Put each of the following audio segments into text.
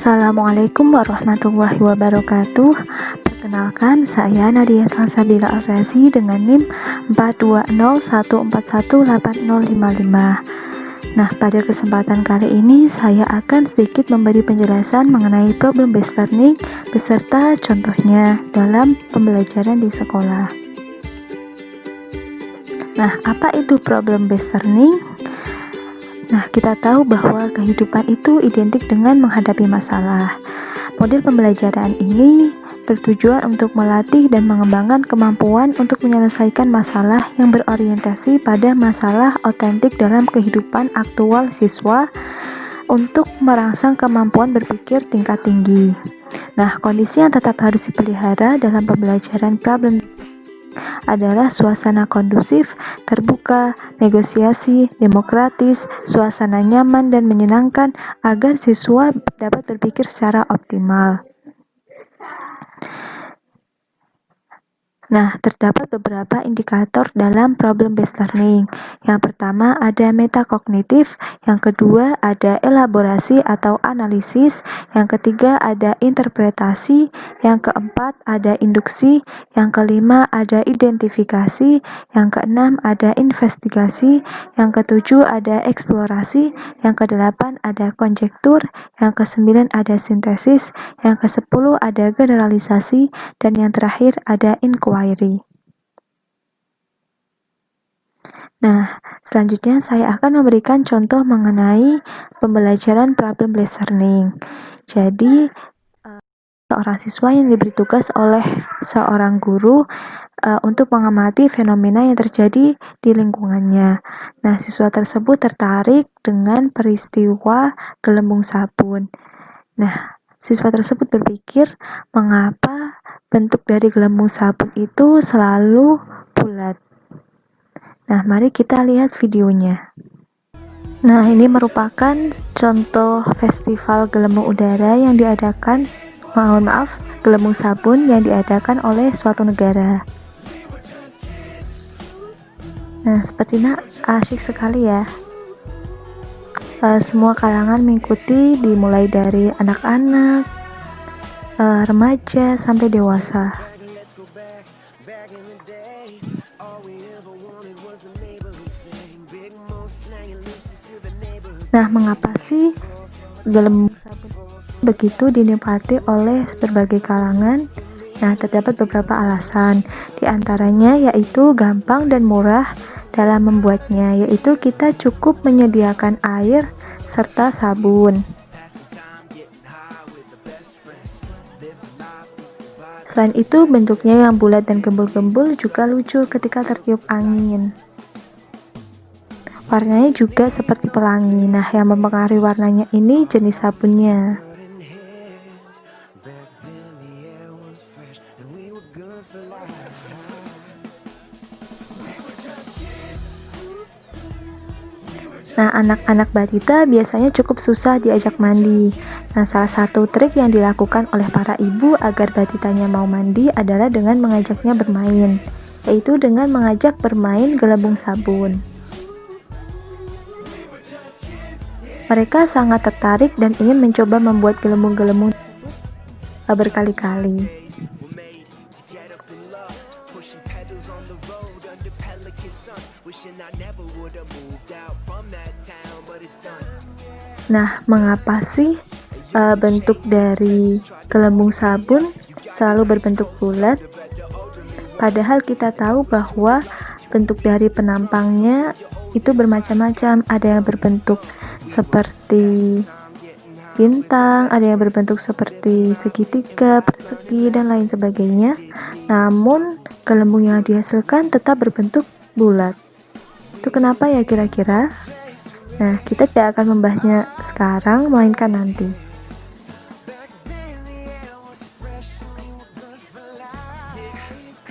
Assalamualaikum warahmatullahi wabarakatuh. Perkenalkan, saya Nadia Salsabila Al-Razi dengan NIM 42014180555. Nah, pada kesempatan kali ini saya akan sedikit memberi penjelasan mengenai problem based learning beserta contohnya dalam pembelajaran di sekolah. Nah, apa itu problem based learning? Nah, kita tahu bahwa kehidupan itu identik dengan menghadapi masalah. Model pembelajaran ini bertujuan untuk melatih dan mengembangkan kemampuan untuk menyelesaikan masalah yang berorientasi pada masalah otentik dalam kehidupan aktual siswa untuk merangsang kemampuan berpikir tingkat tinggi. Nah, kondisi yang tetap harus dipelihara dalam pembelajaran problem adalah suasana kondusif, terbuka, negosiasi, demokratis, suasana nyaman dan menyenangkan agar siswa dapat berpikir secara optimal. Nah, terdapat beberapa indikator dalam problem based learning. Yang pertama ada metakognitif, yang kedua ada elaborasi atau analisis, yang ketiga ada interpretasi, yang keempat ada induksi, yang kelima ada identifikasi, yang keenam ada investigasi, yang ketujuh ada eksplorasi, yang kedelapan ada konjektur, yang kesembilan ada sintesis, yang kesepuluh ada generalisasi, dan yang terakhir ada inquiry. Nah, selanjutnya saya akan memberikan contoh mengenai pembelajaran problem based learning. Jadi, seorang siswa yang diberi tugas oleh seorang guru untuk mengamati fenomena yang terjadi di lingkungannya. Nah, siswa tersebut tertarik dengan peristiwa gelembung sabun. Nah, siswa tersebut berpikir, mengapa bentuk dari gelembung sabun itu selalu bulat? Nah, mari kita lihat videonya. Nah, ini merupakan contoh festival gelembung udara yang diadakan, gelembung sabun yang diadakan oleh suatu negara. Nah, sepertinya asyik sekali ya. Semua kalangan mengikuti, dimulai dari anak-anak, remaja sampai dewasa. Nah, mengapa sih gelembung sabun begitu dinikmati oleh berbagai kalangan? Nah, terdapat beberapa alasan. Di antaranya yaitu gampang dan murah dalam membuatnya, yaitu kita cukup menyediakan air serta sabun. Selain itu, bentuknya yang bulat dan gembul-gembul juga lucu ketika tertiup angin. Warnanya juga seperti pelangi. Nah, yang mempengaruhi warnanya ini jenis sabunnya. Nah, anak-anak balita biasanya cukup susah diajak mandi. Nah, salah satu trik yang dilakukan oleh para ibu agar balitanya mau mandi adalah dengan mengajaknya bermain, yaitu dengan mengajak bermain gelembung sabun. Mereka sangat tertarik dan ingin mencoba membuat gelembung-gelembung berkali-kali. Nah, mengapa sih bentuk dari gelembung sabun selalu berbentuk bulat? Padahal kita tahu bahwa bentuk dari penampangnya itu bermacam-macam. Ada yang berbentuk seperti bintang, ada yang berbentuk seperti segitiga, persegi, dan lain sebagainya. Namun, gelembung yang dihasilkan tetap berbentuk bulat. Itu kenapa ya kira-kira? Nah, kita tidak akan membahasnya sekarang, melainkan nanti.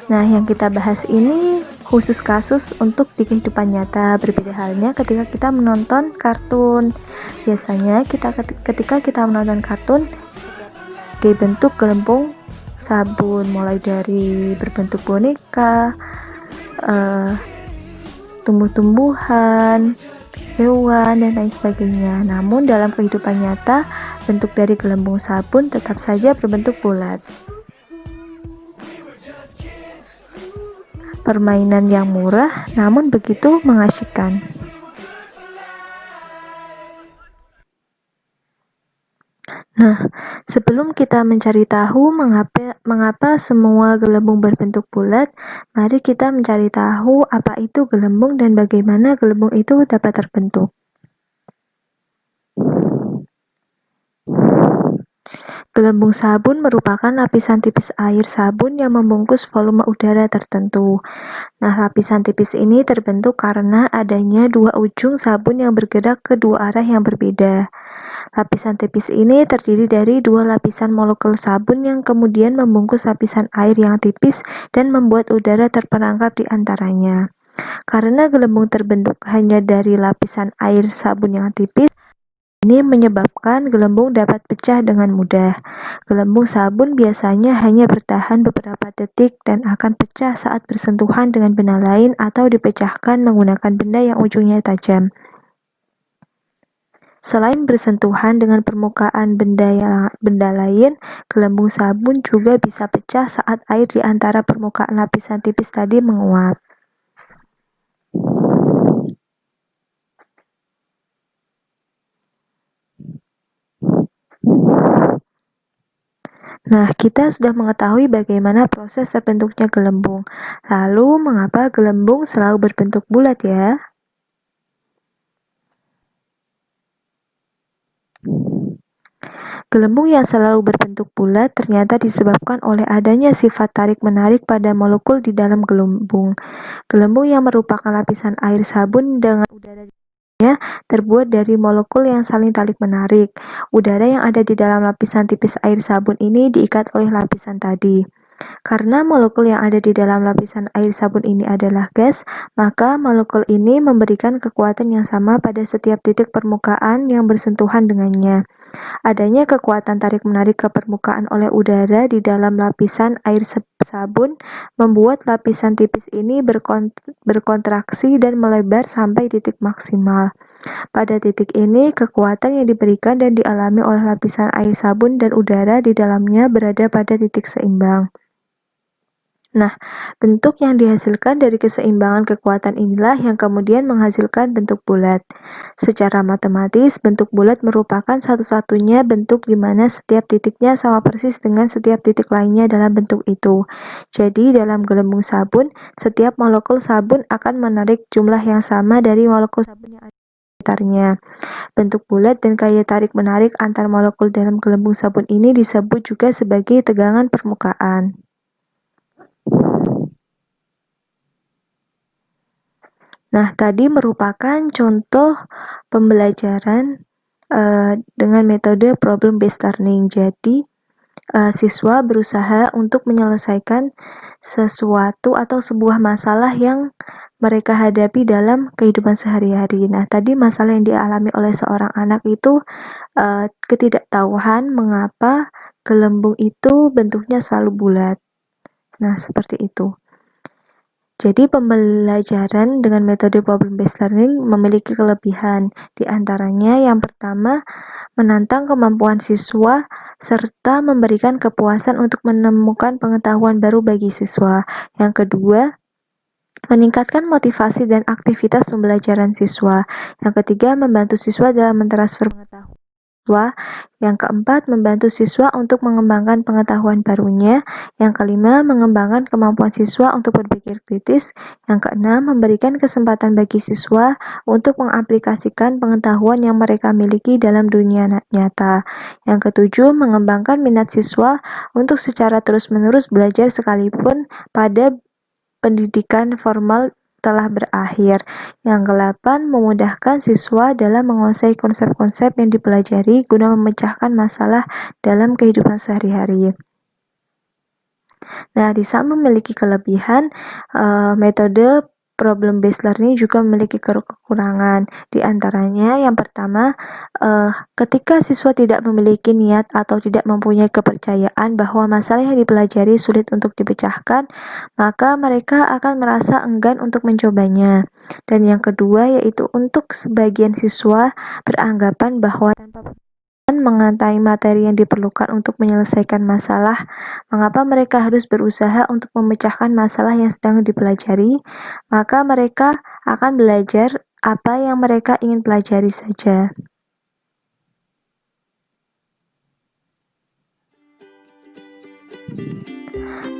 Nah, yang kita bahas ini khusus kasus untuk di kehidupan nyata. Berbeda halnya ketika kita menonton kartun. Biasanya ketika kita menonton kartun, bentuk gelembung sabun, mulai dari berbentuk boneka, tumbuh-tumbuhan, hewan, dan lain sebagainya. Namun dalam kehidupan nyata, bentuk dari gelembung sabun tetap saja berbentuk bulat. Permainan yang murah namun begitu mengasyikkan. Nah, sebelum kita mencari tahu mengapa semua gelembung berbentuk bulat, mari kita mencari tahu apa itu gelembung dan bagaimana gelembung itu dapat terbentuk. Gelembung sabun merupakan lapisan tipis air sabun yang membungkus volume udara tertentu. Nah, lapisan tipis ini terbentuk karena adanya dua ujung sabun yang bergerak ke dua arah yang berbeda. Lapisan tipis ini terdiri dari dua lapisan molekul sabun yang kemudian membungkus lapisan air yang tipis dan membuat udara terperangkap di antaranya. Karena gelembung terbentuk hanya dari lapisan air sabun yang tipis, ini menyebabkan gelembung dapat pecah dengan mudah. Gelembung sabun biasanya hanya bertahan beberapa detik dan akan pecah saat bersentuhan dengan benda lain atau dipecahkan menggunakan benda yang ujungnya tajam. Selain bersentuhan dengan permukaan benda lain, gelembung sabun juga bisa pecah saat air di antara permukaan lapisan tipis tadi menguap. Nah, kita sudah mengetahui bagaimana proses terbentuknya gelembung. Lalu, mengapa gelembung selalu berbentuk bulat ya? Gelembung yang selalu berbentuk bulat ternyata disebabkan oleh adanya sifat tarik-menarik pada molekul di dalam gelembung. Gelembung yang merupakan lapisan air sabun dengan udara di dalamnya terbuat dari molekul yang saling tarik-menarik. Udara yang ada di dalam lapisan tipis air sabun ini diikat oleh lapisan tadi. Karena molekul yang ada di dalam lapisan air sabun ini adalah gas, maka molekul ini memberikan kekuatan yang sama pada setiap titik permukaan yang bersentuhan dengannya. Adanya kekuatan tarik-menarik ke permukaan oleh udara di dalam lapisan air sabun membuat lapisan tipis ini berkontraksi dan melebar sampai titik maksimal. Pada titik ini, kekuatan yang diberikan dan dialami oleh lapisan air sabun dan udara di dalamnya berada pada titik seimbang. Nah, bentuk yang dihasilkan dari keseimbangan kekuatan inilah yang kemudian menghasilkan bentuk bulat. Secara matematis, bentuk bulat merupakan satu-satunya bentuk di mana setiap titiknya sama persis dengan setiap titik lainnya dalam bentuk itu. Jadi, dalam gelembung sabun, setiap molekul sabun akan menarik jumlah yang sama dari molekul sabun yang ada di sekitarnya. Bentuk bulat dan gaya tarik-menarik antar molekul dalam gelembung sabun ini disebut juga sebagai tegangan permukaan. Nah, tadi merupakan contoh pembelajaran dengan metode problem based learning. Jadi, siswa berusaha untuk menyelesaikan sesuatu atau sebuah masalah yang mereka hadapi dalam kehidupan sehari-hari. Nah, tadi masalah yang dialami oleh seorang anak itu ketidaktahuan mengapa gelembung itu bentuknya selalu bulat. Nah, seperti itu. Jadi pembelajaran dengan metode problem based learning memiliki kelebihan. Di antaranya yang pertama, menantang kemampuan siswa serta memberikan kepuasan untuk menemukan pengetahuan baru bagi siswa. Yang kedua, meningkatkan motivasi dan aktivitas pembelajaran siswa. Yang ketiga, membantu siswa dalam mentransfer pengetahuan. Yang keempat, membantu siswa untuk mengembangkan pengetahuan barunya. Yang kelima, mengembangkan kemampuan siswa untuk berpikir kritis. Yang keenam, memberikan kesempatan bagi siswa untuk mengaplikasikan pengetahuan yang mereka miliki dalam dunia nyata. Yang ketujuh, mengembangkan minat siswa untuk secara terus-menerus belajar sekalipun pada pendidikan formal telah berakhir. Yang ke-8, memudahkan siswa dalam menguasai konsep-konsep yang dipelajari guna memecahkan masalah dalam kehidupan sehari-hari. Nah, di saat memiliki kelebihan, metode problem based learning juga memiliki kekurangan. Di antaranya yang pertama, ketika siswa tidak memiliki niat atau tidak mempunyai kepercayaan bahwa masalah yang dipelajari sulit untuk dipecahkan, maka mereka akan merasa enggan untuk mencobanya. Dan yang kedua yaitu untuk sebagian siswa beranggapan bahwa tanpa mengenai materi yang diperlukan untuk menyelesaikan masalah, mengapa mereka harus berusaha untuk memecahkan masalah yang sedang dipelajari, maka mereka akan belajar apa yang mereka ingin pelajari saja.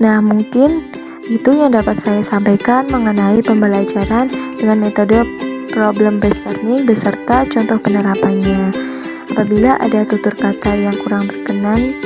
Nah, mungkin itu yang dapat saya sampaikan mengenai pembelajaran dengan metode problem based learning beserta contoh penerapannya. Apabila ada tutur kata yang kurang berkenan